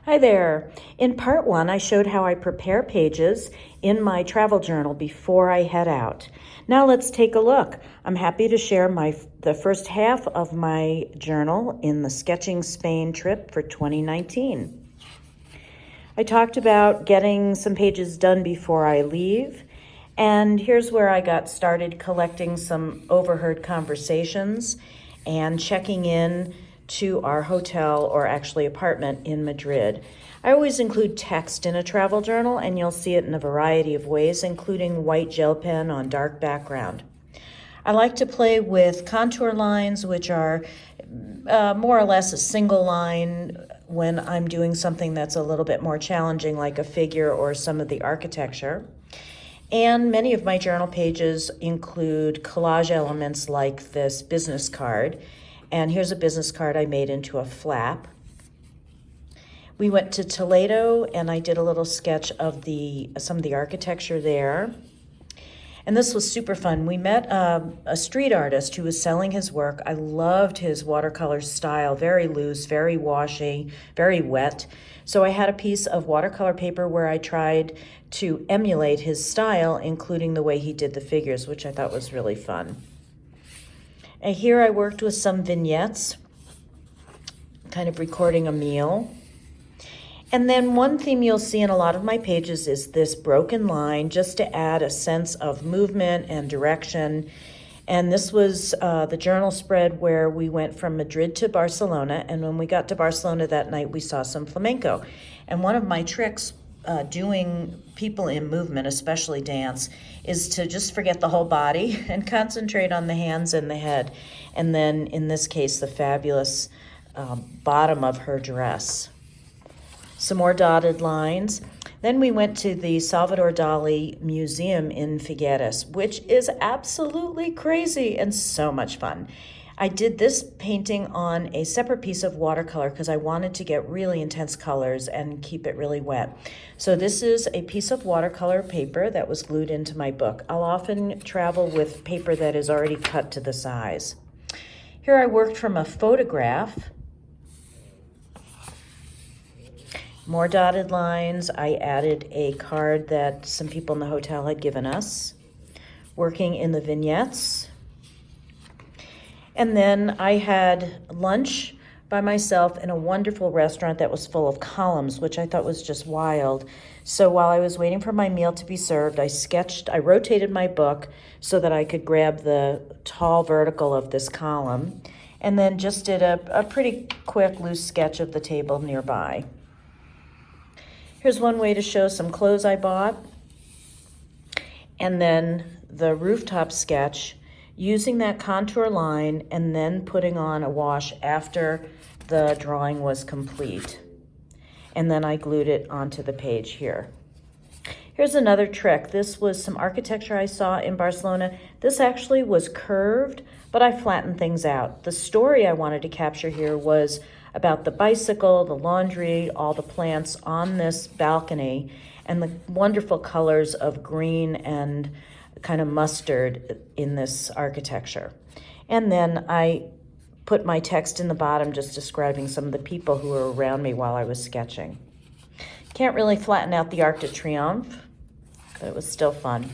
Hi there. In part one, I showed how I prepare pages in my travel journal before I head out. Now let's take a look. I'm happy to share the first half of my journal in the Sketching Spain trip for 2019. I talked about getting some pages done before I leave, and here's where I got started collecting some overheard conversations and checking in to our hotel, or actually apartment, in Madrid. I always include text in a travel journal, and you'll see it in a variety of ways, including white gel pen on dark background. I like to play with contour lines, which are more or less a single line when I'm doing something that's a little bit more challenging, like a figure or some of the architecture. And many of my journal pages include collage elements like this business card. And here's a business card I made into a flap. We went to Toledo and I did a little sketch of some of the architecture there. And this was super fun. We met a street artist who was selling his work. I loved his watercolor style, very loose, very washy, very wet. So I had a piece of watercolor paper where I tried to emulate his style, including the way he did the figures, which I thought was really fun. And here I worked with some vignettes, kind of recording a meal. And then one theme you'll see in a lot of my pages is this broken line, just to add a sense of movement and direction. And this was the journal spread where we went from Madrid to Barcelona. And when we got to Barcelona that night, we saw some flamenco. And one of my tricks doing people in movement, especially dance, is to just forget the whole body and concentrate on the hands and the head. And then in this case, the fabulous bottom of her dress. Some more dotted lines. Then we went to the Salvador Dali Museum in Figueres, which is absolutely crazy and so much fun. I did this painting on a separate piece of watercolor because I wanted to get really intense colors and keep it really wet. So this is a piece of watercolor paper that was glued into my book. I'll often travel with paper that is already cut to the size. Here I worked from a photograph. More dotted lines. I added a card that some people in the hotel had given us. Working in the vignettes. And then I had lunch by myself in a wonderful restaurant that was full of columns, which I thought was just wild. So while I was waiting for my meal to be served, I rotated my book so that I could grab the tall vertical of this column, and then just did a pretty quick loose sketch of the table nearby. Here's one way to show some clothes I bought. And then the rooftop sketch, using that contour line and then putting on a wash after the drawing was complete. And then I glued it onto the page here. Here's another trick. This was some architecture I saw in Barcelona. This actually was curved, but I flattened things out. The story I wanted to capture here was about the bicycle, the laundry, all the plants on this balcony, and the wonderful colors of green and kind of mustard in this architecture. And then I put my text in the bottom just describing some of the people who were around me while I was sketching. Can't really flatten out the Arc de Triomphe, but it was still fun.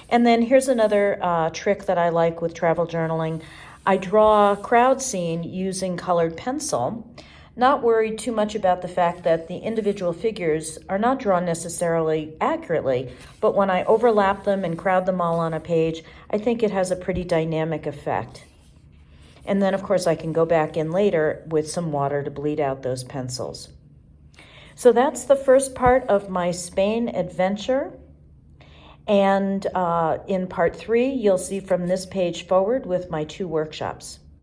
And then here's another trick that I like with travel journaling. I draw a crowd scene using colored pencil, not worried too much about the fact that the individual figures are not drawn necessarily accurately, but when I overlap them and crowd them all on a page, I think it has a pretty dynamic effect. And then, of course, I can go back in later with some water to bleed out those pencils. So that's the first part of my Spain adventure. And in part 3, you'll see from this page forward with my 2 workshops.